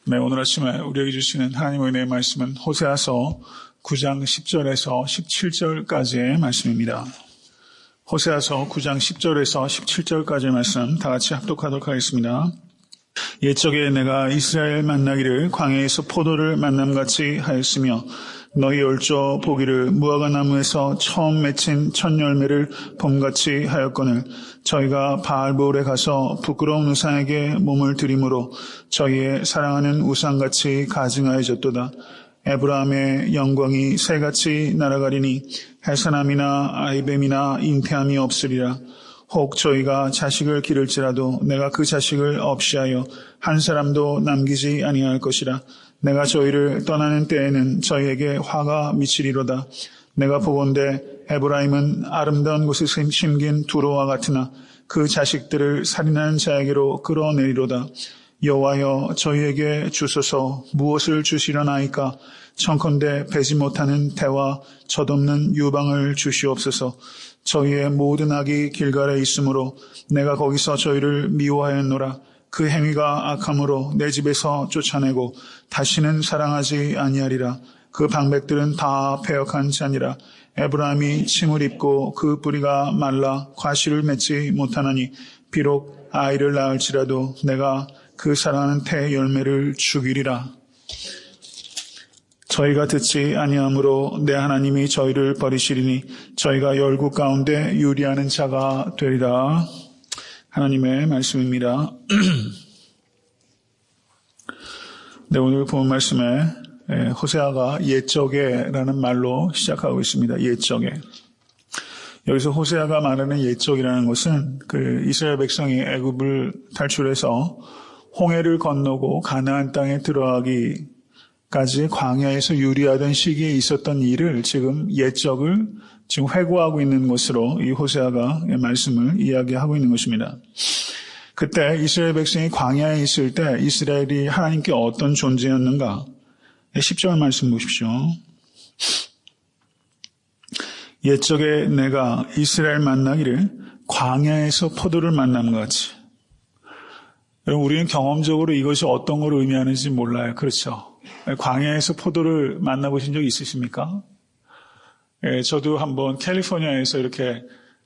네, 오늘 아침에 우리에게 주시는 하나님의 은혜의 말씀은 호세아서 9장 10절에서 17절까지의 말씀입니다. 호세아서 9장 10절에서 17절까지의 말씀 다 같이 합독하도록 하겠습니다. 옛적에 내가 이스라엘 만나기를 광야에서 포도를 만남같이 하였으며 너희 얼조 보기를 무화과 나무에서 처음 맺힌 첫 열매를 봄같이 하였거늘 저희가 바알보울에 가서 부끄러운 우상에게 몸을 들이므로 저희의 사랑하는 우상같이 가증하여졌도다. 에브라함의 영광이 새같이 날아가리니 해산함이나 아이뱀이나 잉태함이 없으리라. 혹 저희가 자식을 기를지라도 내가 그 자식을 없이하여 한 사람도 남기지 아니할 것이라. 내가 저희를 떠나는 때에는 저희에게 화가 미치리로다. 내가 보건대 에브라임은 아름다운 곳에 심긴 두로와 같으나 그 자식들을 살인하는 자에게로 끌어내리로다. 여호와여 저희에게 주소서. 무엇을 주시려나이까? 청컨대 배지 못하는 태와 젖없는 유방을 주시옵소서. 저희의 모든 악이 길갈에 있으므로 내가 거기서 저희를 미워하였노라. 그 행위가 악함으로 내 집에서 쫓아내고 다시는 사랑하지 아니하리라. 그 방백들은 다 패역한 자니라. 에브라임이 침을 입고 그 뿌리가 말라 과실을 맺지 못하나니 비록 아이를 낳을지라도 내가 그 사랑하는 태 열매를 죽이리라. 저희가 듣지 아니하므로 내 하나님이 저희를 버리시리니 저희가 열국 가운데 유리하는 자가 되리라. 하나님의 말씀입니다. 네, 오늘 본 말씀에 호세아가 옛적에라는 말로 시작하고 있습니다. 옛적에. 여기서 호세아가 말하는 옛적이라는 것은 그 이스라엘 백성이 애굽을 탈출해서 홍해를 건너고 가나안 땅에 들어가기까지 광야에서 유리하던 시기에 있었던 일을 지금 옛적을 지금 회고하고 있는 것으로 이 호세아가 말씀을 이야기하고 있는 것입니다. 그때 이스라엘 백성이 광야에 있을 때 이스라엘이 하나님께 어떤 존재였는가? 10절 말씀 보십시오. 옛적에 내가 이스라엘 만나기를 광야에서 포도를 만난 것 같이. 여러분, 우리는 경험적으로 이것이 어떤 걸 의미하는지 몰라요. 그렇죠? 광야에서 포도를 만나보신 적 있으십니까? 저도 한번 캘리포니아에서 이렇게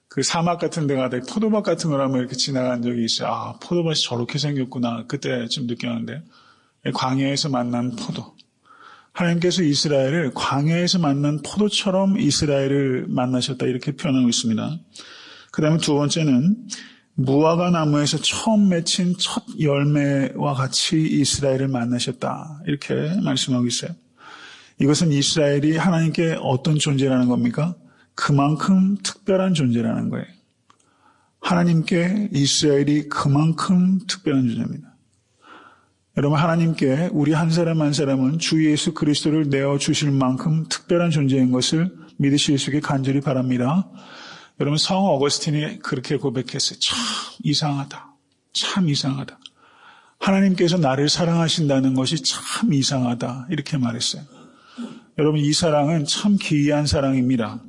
그 사막 같은 데 가다 포도밭 같은 걸 한번 이렇게 지나간 적이 있어요. 아, 포도밭이 저렇게 생겼구나. 그때 좀 느꼈는데. 광야에서 만난 포도. 하나님께서 이스라엘을 광야에서 만난 포도처럼 이스라엘을 만나셨다. 이렇게 표현하고 있습니다. 그 다음에 두 번째는 무화과 나무에서 처음 맺힌 첫 열매와 같이 이스라엘을 만나셨다. 이렇게 말씀하고 있어요. 이것은 이스라엘이 하나님께 어떤 존재라는 겁니까? 그만큼 특별한 존재라는 거예요. 하나님께 이스라엘이 그만큼 특별한 존재입니다. 여러분, 하나님께 우리 한 사람 한 사람은 주 예수 그리스도를 내어주실 만큼 특별한 존재인 것을 믿으실 수 있게 간절히 바랍니다. 여러분, 성 어거스틴이 그렇게 고백했어요. 참 이상하다. 참 이상하다. 하나님께서 나를 사랑하신다는 것이 참 이상하다. 이렇게 말했어요. 여러분, 이 사랑은 참 기이한 사랑입니다.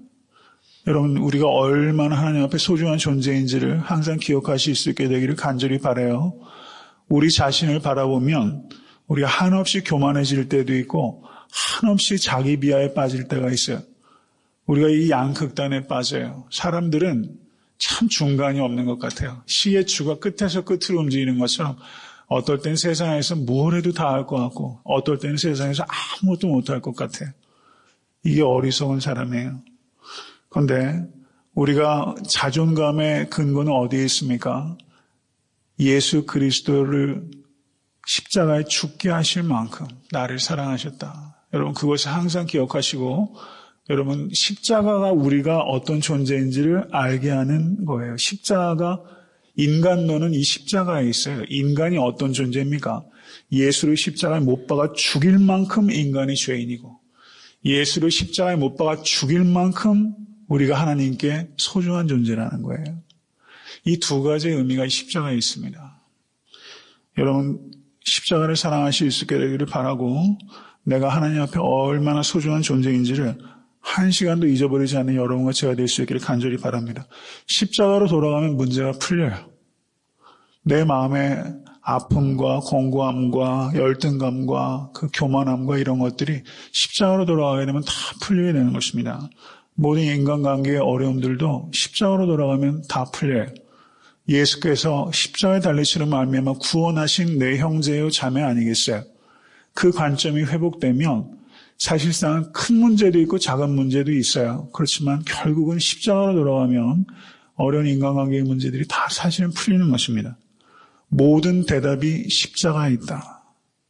여러분, 우리가 얼마나 하나님 앞에 소중한 존재인지를 항상 기억하실 수 있게 되기를 간절히 바라요. 우리 자신을 바라보면 우리가 한없이 교만해질 때도 있고 한없이 자기 비하에 빠질 때가 있어요. 우리가 이 양극단에 빠져요. 사람들은 참 중간이 없는 것 같아요. 시의 추가 끝에서 끝으로 움직이는 것처럼 어떨 땐 세상에서 뭘 해도 다 할 것 같고 어떨 때는 세상에서 아무것도 못할 것 같아요. 이게 어리석은 사람이에요. 그런데 우리가 자존감의 근거는 어디에 있습니까? 예수 그리스도를 십자가에 죽게 하실 만큼 나를 사랑하셨다. 여러분, 그것을 항상 기억하시고 여러분, 십자가가 우리가 어떤 존재인지를 알게 하는 거예요. 십자가가 인간론은 이 십자가에 있어요. 인간이 어떤 존재입니까? 예수를 십자가에 못 박아 죽일 만큼 인간이 죄인이고 예수를 십자가에 못 박아 죽일 만큼 우리가 하나님께 소중한 존재라는 거예요. 이 두 가지의 의미가 십자가에 있습니다. 여러분, 십자가를 사랑하실 수 있게 되기를 바라고 내가 하나님 앞에 얼마나 소중한 존재인지를 한 시간도 잊어버리지 않는 여러분과 제가 될 수 있기를 간절히 바랍니다. 십자가로 돌아가면 문제가 풀려요. 내 마음에 아픔과 공고함과 열등감과 그 교만함과 이런 것들이 십자가로 돌아가게 되면 다 풀리게 되는 것입니다. 모든 인간관계의 어려움들도 십자가로 돌아가면 다 풀려요. 예수께서 십자가에 달리시로 말미암아 구원하신 내 형제요 자매 아니겠어요? 그 관점이 회복되면 사실상 큰 문제도 있고 작은 문제도 있어요. 그렇지만 결국은 십자가로 돌아가면 어려운 인간관계의 문제들이 다 사실은 풀리는 것입니다. 모든 대답이 십자가에 있다.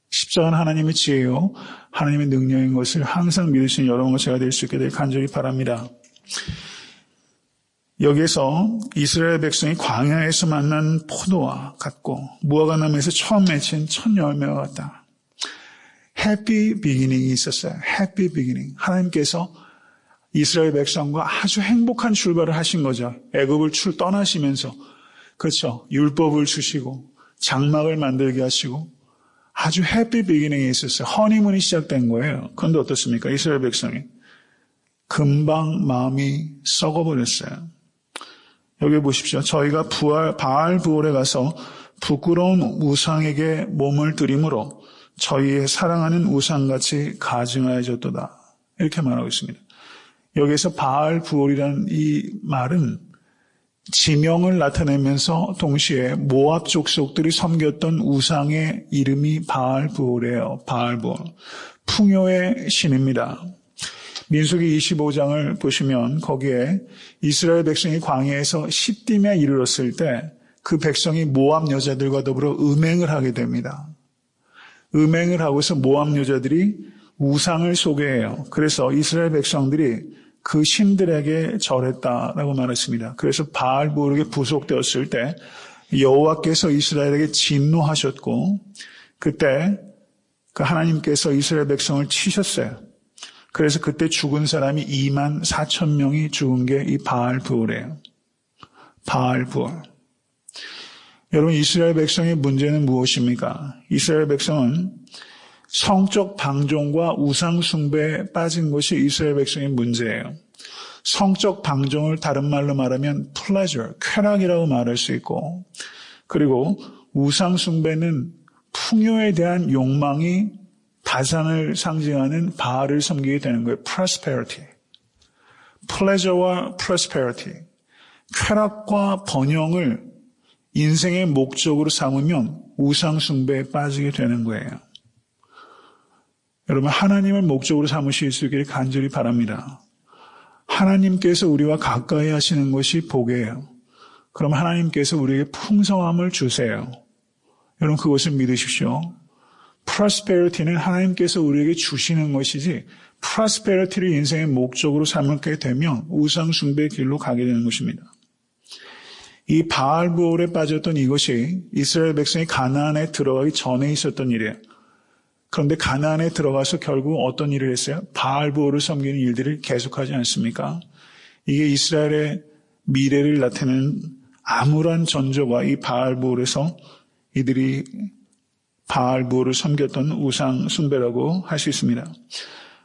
십자가는 하나님의 지혜요, 하나님의 능력인 것을 항상 믿으시는 여러분과 제가 될 수 있게 될 간절히 바랍니다. 여기에서 이스라엘 백성이 광야에서 만난 포도와 같고 무화과나무에서 처음 맺힌 첫 열매와 같다. 해피 비기닝이 있었어요. 해피 비기닝. 하나님께서 이스라엘 백성과 아주 행복한 출발을 하신 거죠. 애굽을 떠나시면서. 그렇죠. 율법을 주시고 장막을 만들게 하시고 아주 해피 비기닝이 있었어요. 허니문이 시작된 거예요. 그런데 어떻습니까? 이스라엘 백성이 금방 마음이 썩어버렸어요. 여기 보십시오. 저희가 바알 부올에 가서 부끄러운 우상에게 몸을 들임으로 저희의 사랑하는 우상같이 가증하여졌도다. 이렇게 말하고 있습니다. 여기에서 바알 부올이라는 이 말은 지명을 나타내면서 동시에 모압 족속들이 섬겼던 우상의 이름이 바알 부올이에요. 바알 부올. 풍요의 신입니다. 민수기 25장을 보시면 거기에 이스라엘 백성이 광야에서 시딤에 이르렀을 때 그 백성이 모압 여자들과 더불어 음행을 하게 됩니다. 음행을 하고서 모압 여자들이 우상을 소개해요. 그래서 이스라엘 백성들이 그 신들에게 절했다라고 말했습니다. 그래서 바알부올에게 부속되었을 때 여호와께서 이스라엘에게 진노하셨고 그때 그 하나님께서 이스라엘 백성을 치셨어요. 그래서 그때 죽은 사람이 24,000명이 죽은 게 이 바알부올이에요. 바알부올. 여러분, 이스라엘 백성의 문제는 무엇입니까? 이스라엘 백성은 성적 방종과 우상 숭배에 빠진 것이 이스라엘 백성의 문제예요. 성적 방종을 다른 말로 말하면 pleasure, 쾌락이라고 말할 수 있고, 그리고 우상 숭배는 풍요에 대한 욕망이 다산을 상징하는 바알을 섬기게 되는 거예요. prosperity. pleasure와 prosperity. 쾌락과 번영을 인생의 목적으로 삼으면 우상 숭배에 빠지게 되는 거예요. 여러분, 하나님을 목적으로 삼으실 수 있기를 간절히 바랍니다. 하나님께서 우리와 가까이 하시는 것이 복이에요. 그럼 하나님께서 우리에게 풍성함을 주세요. 여러분, 그것을 믿으십시오. prosperity는 하나님께서 우리에게 주시는 것이지 prosperity를 인생의 목적으로 삼게 되면 우상 숭배의 길로 가게 되는 것입니다. 이 바알부올에 빠졌던 이것이 이스라엘 백성이 가나안에 들어가기 전에 있었던 일이에요. 그런데 가나안에 들어가서 결국 어떤 일을 했어요? 바알부올을 섬기는 일들을 계속하지 않습니까? 이게 이스라엘의 미래를 나타내는 암울한 전조가 이 바알부올에서 이들이 바알부올을 섬겼던 우상 숭배라고 할 수 있습니다.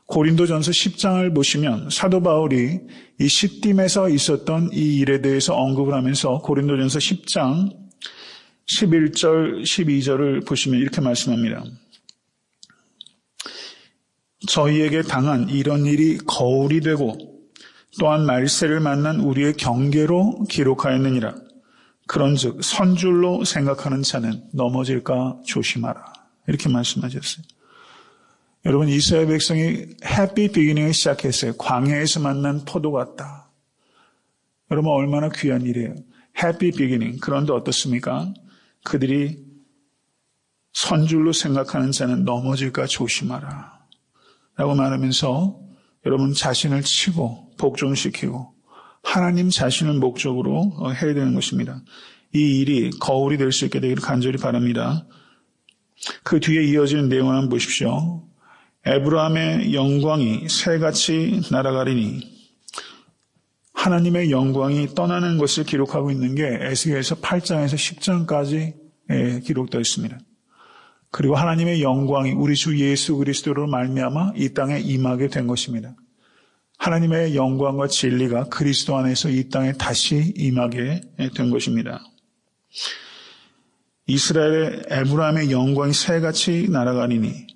고린도전서 10장을 보시면 사도 바울이 이 시딤에서 있었던 이 일에 대해서 언급을 하면서 고린도전서 10장 11절 12절을 보시면 이렇게 말씀합니다. 저희에게 당한 이런 일이 거울이 되고 또한 말세를 만난 우리의 경계로 기록하였느니라. 그런즉 선줄로 생각하는 자는 넘어질까 조심하라. 이렇게 말씀하셨어요. 여러분, 이스라엘 백성이 해피 비기닝을 시작했어요. 광야에서 만난 포도 같다. 여러분, 얼마나 귀한 일이에요. 해피 비기닝. 그런데 어떻습니까? 그들이 선줄로 생각하는 자는 넘어질까 조심하라. 라고 말하면서 여러분 자신을 치고 복종시키고 하나님 자신을 목적으로 해야 되는 것입니다. 이 일이 거울이 될 수 있게 되기를 간절히 바랍니다. 그 뒤에 이어지는 내용을 한번 보십시오. 에브라함의 영광이 새같이 날아가리니 하나님의 영광이 떠나는 것을 기록하고 있는 게 에스겔서 8장에서 10장까지 기록되어 있습니다. 그리고 하나님의 영광이 우리 주 예수 그리스도로 말미암아 이 땅에 임하게 된 것입니다. 하나님의 영광과 진리가 그리스도 안에서 이 땅에 다시 임하게 된 것입니다. 이스라엘의 에브라임의 영광이 새같이 날아가리니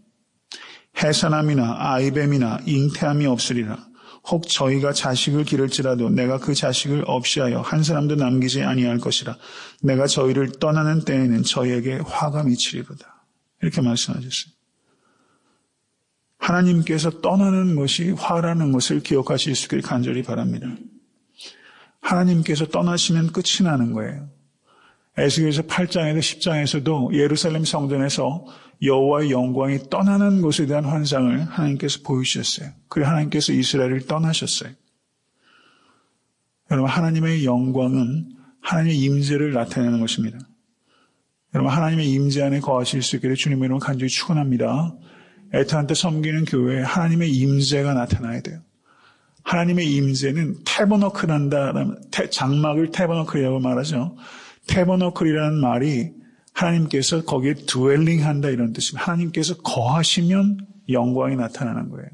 해산함이나 아이뱀이나 잉태함이 없으리라. 혹 저희가 자식을 기를지라도 내가 그 자식을 없이하여 한 사람도 남기지 아니할 것이라. 내가 저희를 떠나는 때에는 저희에게 화가 미치리로다. 이렇게 말씀하셨어요. 하나님께서 떠나는 것이 화라는 것을 기억하실 수 있기를 간절히 바랍니다. 하나님께서 떠나시면 끝이 나는 거예요. 에스겔서 8장에서 10장에서도 예루살렘 성전에서 여호와의 영광이 떠나는 것에 대한 환상을 하나님께서 보여주셨어요. 그리고 하나님께서 이스라엘을 떠나셨어요. 여러분, 하나님의 영광은 하나님의 임재를 나타내는 것입니다. 여러분, 하나님의 임재 안에 거하실 수 있기를 주님의 이름으로 간절히 축원합니다. 애타한테 섬기는 교회에 하나님의 임재가 나타나야 돼요. 하나님의 임재는 태버너클한다, 장막을 태버너클이라고 말하죠. 태버너클이라는 말이 하나님께서 거기에 드웰링한다 이런 뜻입니다. 하나님께서 거하시면 영광이 나타나는 거예요.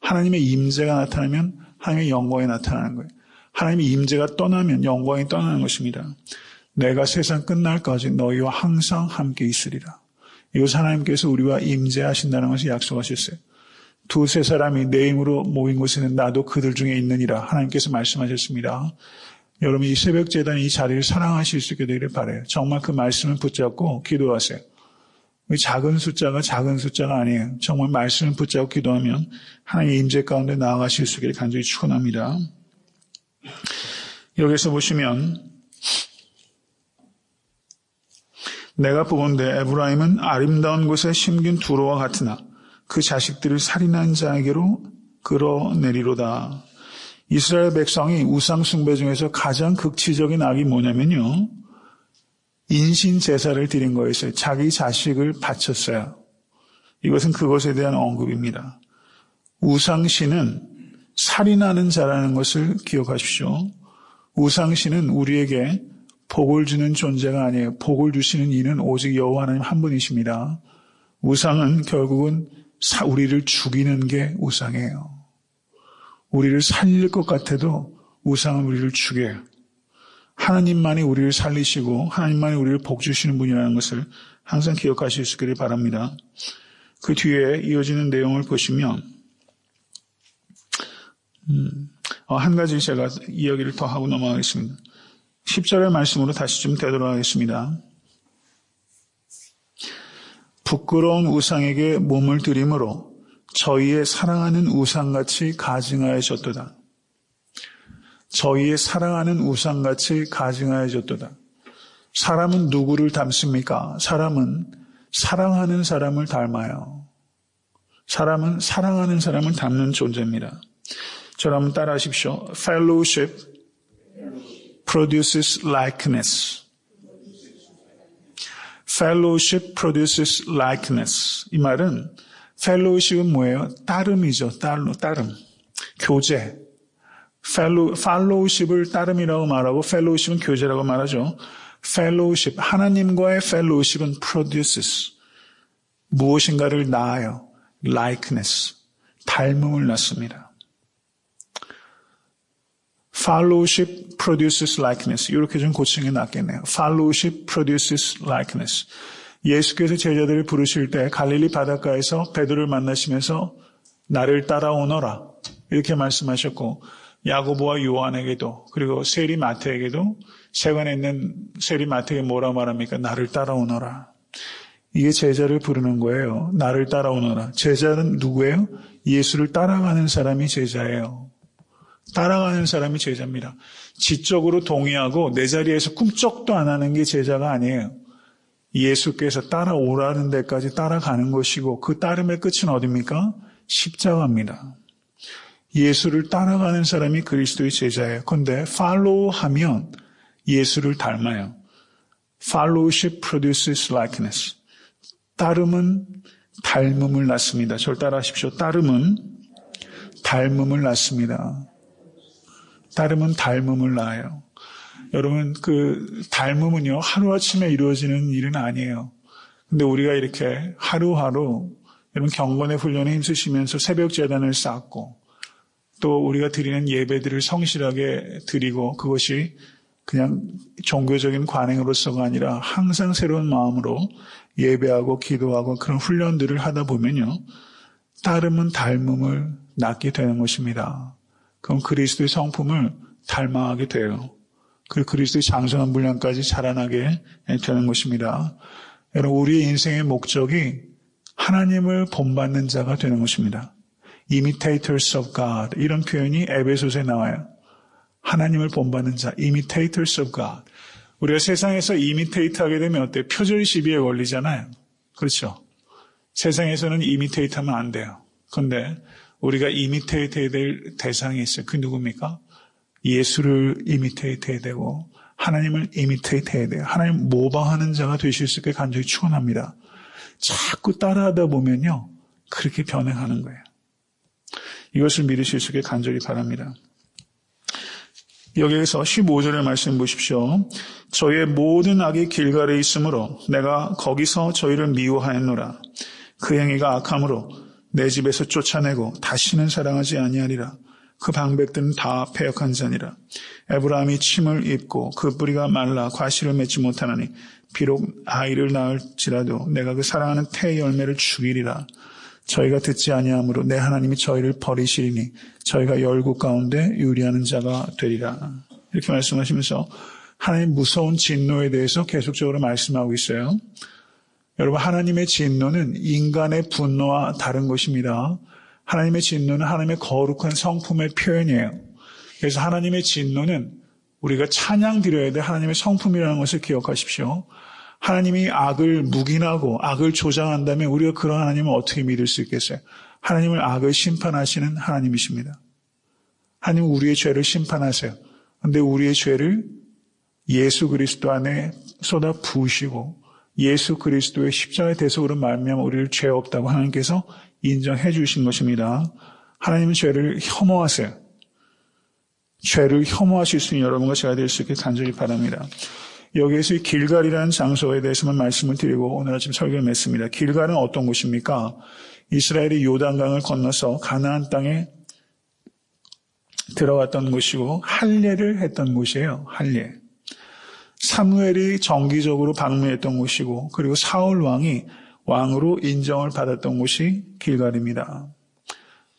하나님의 임재가 나타나면 하나님의 영광이 나타나는 거예요. 하나님의 임재가 떠나면 영광이 떠나는 것입니다. 내가 세상 끝날까지 너희와 항상 함께 있으리라. 이것은 하나님께서 우리와 임재하신다는 것을 약속하셨어요. 두세 사람이 내 이름으로 모인 곳에는 나도 그들 중에 있느니라 하나님께서 말씀하셨습니다. 여러분, 이 새벽 제단 이 자리를 사랑하실 수 있게 되기를 바라요. 정말 그 말씀을 붙잡고 기도하세요. 작은 숫자가 아니에요. 정말 말씀을 붙잡고 기도하면 하나님의 임재 가운데 나아가실 수 있기를 간절히 축원합니다. 여기서 보시면 내가 보건대 에브라임은 아름다운 곳에 심긴 두로와 같으나 그 자식들을 살인한 자에게로 끌어내리로다. 이스라엘 백성이 우상 숭배 중에서 가장 극치적인 악이 뭐냐면요, 인신 제사를 드린 거였어요. 자기 자식을 바쳤어요. 이것은 그것에 대한 언급입니다. 우상신은 살인하는 자라는 것을 기억하십시오. 우상신은 우리에게 복을 주는 존재가 아니에요. 복을 주시는 이는 오직 여호와 하나님 한 분이십니다. 우상은 결국은 우리를 죽이는 게 우상이에요. 우리를 살릴 것 같아도 우상은 우리를 죽여요. 하나님만이 우리를 살리시고 하나님만이 우리를 복 주시는 분이라는 것을 항상 기억하실 수 있기를 바랍니다. 그 뒤에 이어지는 내용을 보시면 한 가지 제가 이야기를 더 하고 넘어가겠습니다. 10절의 말씀으로 다시 좀 되도록 하겠습니다. 부끄러운 우상에게 몸을 들임으로 저희의 사랑하는 우상같이 가증하여졌도다. 저희의 사랑하는 우상같이 가증하여졌도다. 사람은 누구를 닮습니까? 사람은 사랑하는 사람을 닮아요. 사람은 사랑하는 사람을 닮는 존재입니다. 저를 한번 따라 하십시오. Fellowship produces likeness. Fellowship produces likeness. 이 말은 fellowship은 뭐예요? 따름이죠. 따름. 교제. fellowship을 따름이라고 말하고 fellowship은 교제라고 말하죠. fellowship, 하나님과의 fellowship은 produces, 무엇인가를 낳아요. likeness, 닮음을 낳습니다. fellowship produces likeness. 이렇게 좀 고치는 게 낫겠네요. fellowship produces likeness. 예수께서 제자들을 부르실 때 갈릴리 바닷가에서 베드로를 만나시면서 나를 따라오너라 이렇게 말씀하셨고, 야고보와 요한에게도, 그리고 세리 마태에게도, 세관에 있는 세리 마태에게 뭐라고 말합니까? 나를 따라오너라. 이게 제자를 부르는 거예요. 나를 따라오너라. 제자는 누구예요? 예수를 따라가는 사람이 제자예요. 따라가는 사람이 제자입니다. 지적으로 동의하고 내 자리에서 꿈쩍도 안 하는 게 제자가 아니에요. 예수께서 따라오라는 데까지 따라가는 것이고, 그 따름의 끝은 어디입니까? 십자가입니다. 예수를 따라가는 사람이 그리스도의 제자예요. 그런데 follow하면 예수를 닮아요. Fellowship produces likeness. 따름은 닮음을 낳습니다. 저를 따라하십시오. 따름은 닮음을 낳습니다. 따름은 닮음을 낳아요. 여러분, 그 닮음은요, 하루아침에 이루어지는 일은 아니에요. 근데 우리가 이렇게 하루하루 여러분 경건의 훈련에 힘쓰시면서 새벽 제단을 쌓고, 또 우리가 드리는 예배들을 성실하게 드리고, 그것이 그냥 종교적인 관행으로서가 아니라 항상 새로운 마음으로 예배하고 기도하고 그런 훈련들을 하다 보면요. 따르면 닮음을 낳게 되는 것입니다. 그럼 그리스도의 성품을 닮아가게 돼요. 그리고 그리스도의 장성한 분량까지 자라나게 되는 것입니다. 여러분, 우리의 인생의 목적이 하나님을 본받는 자가 되는 것입니다. Imitators of God, 이런 표현이 에베소서에 나와요. 하나님을 본받는 자, Imitators of God. 우리가 세상에서 이미테이트 하게 되면 어때요? 표절 시비에 걸리잖아요. 그렇죠? 세상에서는 이미테이트 하면 안 돼요. 그런데 우리가 이미테이트 해야 될 대상이 있어요. 그게 누굽니까? 예수를 이미테이트 해야 되고 하나님을 이미테이트 해야 돼요. 하나님 모방하는 자가 되실 수 있게 간절히 축원합니다. 자꾸 따라하다 보면요. 그렇게 변해가는 거예요. 이것을 믿으실 수 있게 간절히 바랍니다. 여기에서 15절의 말씀 보십시오. 저의 모든 악이 길갈에 있으므로 내가 거기서 저희를 미워하였노라. 그 행위가 악함으로 내 집에서 쫓아내고 다시는 사랑하지 아니하리라. 그 방백들은 다 패역한 자니라. 에브라임이 침을 입고 그 뿌리가 말라 과실을 맺지 못하나니 비록 아이를 낳을지라도 내가 그 사랑하는 태의 열매를 죽이리라. 저희가 듣지 아니하므로 내 하나님이 저희를 버리시리니 저희가 열국 가운데 유리하는 자가 되리라. 이렇게 말씀하시면서 하나님 무서운 진노에 대해서 계속적으로 말씀하고 있어요. 여러분, 하나님의 진노는 인간의 분노와 다른 것입니다. 하나님의 진노는 하나님의 거룩한 성품의 표현이에요. 그래서 하나님의 진노는 우리가 찬양 드려야 될 하나님의 성품이라는 것을 기억하십시오. 하나님이 악을 묵인하고 악을 조장한다면 우리가 그런 하나님을 어떻게 믿을 수 있겠어요? 하나님은 악을 심판하시는 하나님이십니다. 하나님은 우리의 죄를 심판하세요. 그런데 우리의 죄를 예수 그리스도 안에 쏟아 부으시고 예수 그리스도의 십자가의 대속으로 말미암아 우리를 죄 없다고 하나님께서 인정해 주신 것입니다. 하나님은 죄를 혐오하세요. 죄를 혐오하실 수 있는 여러분과 제가 될 수 있게 간절히 바랍니다. 여기에서 이 길갈이라는 장소에 대해서만 말씀을 드리고 오늘 아침 설교를 맺습니다. 길갈은 어떤 곳입니까? 이스라엘이 요단강을 건너서 가나안 땅에 들어갔던 곳이고 할례를 했던 곳이에요. 할례. 사무엘이 정기적으로 방문했던 곳이고 그리고 사울 왕이 왕으로 인정을 받았던 곳이 길갈입니다.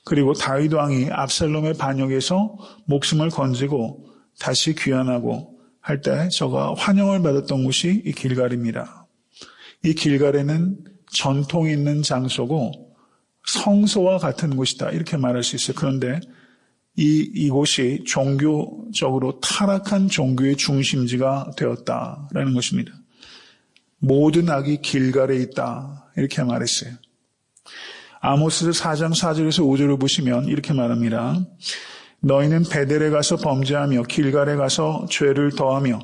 그리고 다윗 왕이 압살롬의 반역에서 목숨을 건지고 다시 귀환하고 할 때 저가 환영을 받았던 곳이 이 길갈입니다. 이 길갈에는 전통이 있는 장소고 성소와 같은 곳이다 이렇게 말할 수 있어요. 그런데 이곳이 종교적으로 타락한 종교의 중심지가 되었다라는 것입니다. 모든 악이 길갈에 있다 이렇게 말했어요. 아모스 4장 4절에서 5절을 보시면 이렇게 말합니다. 너희는 베델에 가서 범죄하며 길갈에 가서 죄를 더하며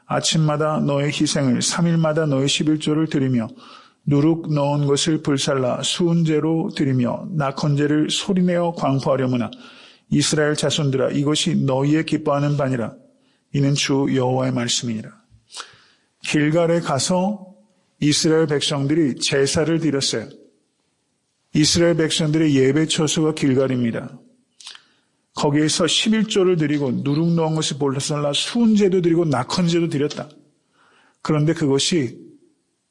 아침마다 너의 희생을 3일마다 너의 11조를 드리며 누룩 넣은 것을 불살라 수은제로 드리며 낙헌제를 소리내어 광포하려무나 이스라엘 자손들아 이것이 너희의 기뻐하는 바니라. 이는 주 여호와의 말씀이니라. 길갈에 가서 이스라엘 백성들이 제사를 드렸어요. 이스라엘 백성들의 예배 처소가 길갈입니다. 거기에서 11조를 드리고 누룩 넣은 것을 불살라 수은제도 드리고 낙헌제도 드렸다. 그런데 그것이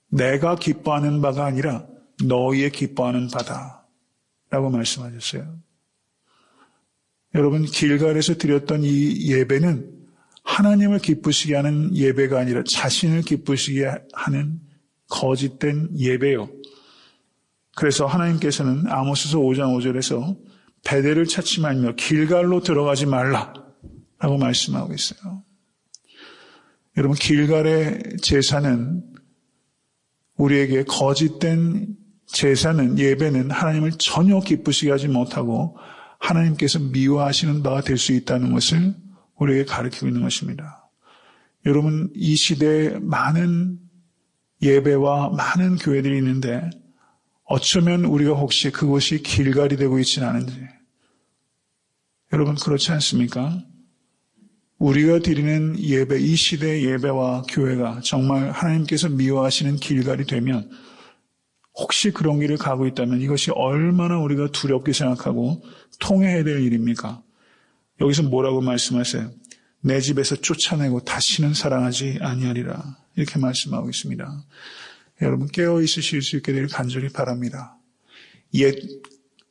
내가 기뻐하는 바가 아니라 너희의 기뻐하는 바다 라고 말씀하셨어요. 여러분, 길갈에서 드렸던 이 예배는 하나님을 기쁘시게 하는 예배가 아니라 자신을 기쁘시게 하는 거짓된 예배요. 그래서 하나님께서는 아모스서 5장 5절에서 베델을 찾지 말며 길갈로 들어가지 말라라고 말씀하고 있어요. 여러분, 길갈의 제사는 우리에게 거짓된 제사는 예배는 하나님을 전혀 기쁘시게 하지 못하고 하나님께서 미워하시는 바가 될 수 있다는 것을 우리에게 가르치고 있는 것입니다. 여러분, 이 시대에 많은 예배와 많은 교회들이 있는데 어쩌면 우리가 혹시 그것이 길갈이 되고 있지는 않은지. 여러분, 그렇지 않습니까? 우리가 드리는 예배, 이 시대의 예배와 교회가 정말 하나님께서 미워하시는 길갈이 되면 혹시 그런 길을 가고 있다면 이것이 얼마나 우리가 두렵게 생각하고 통회해야 될 일입니까? 여기서 뭐라고 말씀하세요? 내 집에서 쫓아내고 다시는 사랑하지 아니하리라. 이렇게 말씀하고 있습니다. 여러분 깨어 있으실 수 있게 되길 간절히 바랍니다. 옛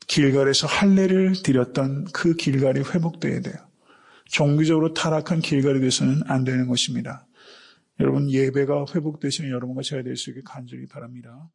길갈에서 할례를 드렸던 그 길갈이 회복되어야 돼요. 종교적으로 타락한 길갈이 돼서는 안 되는 것입니다. 여러분 예배가 회복되시는 여러분과 제가 될 수 있게 간절히 바랍니다.